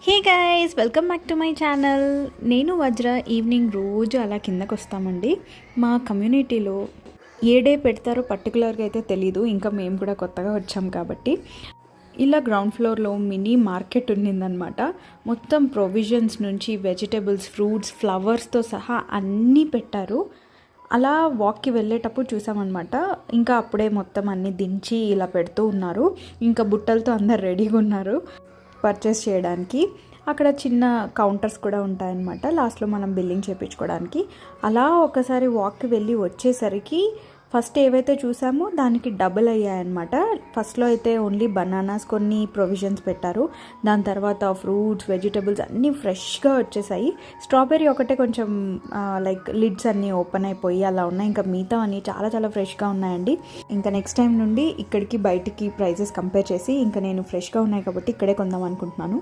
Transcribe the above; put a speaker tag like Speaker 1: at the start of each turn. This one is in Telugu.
Speaker 1: Hey guys, welcome back to my channel. నేను వజ్ర. ఈవినింగ్ రోజు అలా కిందకు వస్తామండి. మా కమ్యూనిటీలో ఏ డే పెడతారో పర్టికులర్గా అయితే తెలీదు, ఇంకా మేము కూడా కొత్తగా వచ్చాం కాబట్టి. ఇలా గ్రౌండ్ ఫ్లోర్లో మినీ మార్కెట్ ఉండిందనమాట. మొత్తం ప్రొవిజన్స్ నుంచి వెజిటేబుల్స్, ఫ్రూట్స్, ఫ్లవర్స్తో సహా అన్నీ పెట్టారు. అలా వాక్కి వెళ్ళేటప్పుడు చూసామన్నమాట. ఇంకా అప్పుడే మొత్తం అన్నీ దించి ఇలా పెడుతూ ఉన్నారు. ఇంకా బుట్టలతో అందరు రెడీగా ఉన్నారు పర్చేస్ చేయడానికి. అక్కడ చిన్న కౌంటర్స్ కూడా ఉంటాయన్నమాట, లాస్ట్లో మనం బిల్లింగ్ చేయించుకోవడానికి. అలా ఒకసారి వాక్కి వెళ్ళి వచ్చేసరికి ఫస్ట్ ఏవైతే చూసామో దానికి డబుల్ అయ్యాయన్నమాట. ఫస్ట్లో అయితే ఓన్లీ బనానాస్, కొన్ని ప్రొవిజన్స్ పెట్టారు. దాని తర్వాత ఫ్రూట్స్, వెజిటబుల్స్ అన్నీ ఫ్రెష్గా వచ్చేసాయి. స్ట్రాబెర్రీ ఒకటే కొంచెం లైక్ లిడ్స్ అన్నీ ఓపెన్ అయిపోయి అలా ఉన్నాయి. ఇంకా మిగతా అన్నీ చాలా చాలా ఫ్రెష్గా ఉన్నాయండి. ఇంకా నెక్స్ట్ టైం నుండి ఇక్కడికి బయటికి ప్రైజెస్ కంపేర్ చేసి ఇంకా నేను ఫ్రెష్గా ఉన్నాయి కాబట్టి ఇక్కడే కొందాం అనుకుంటున్నాను.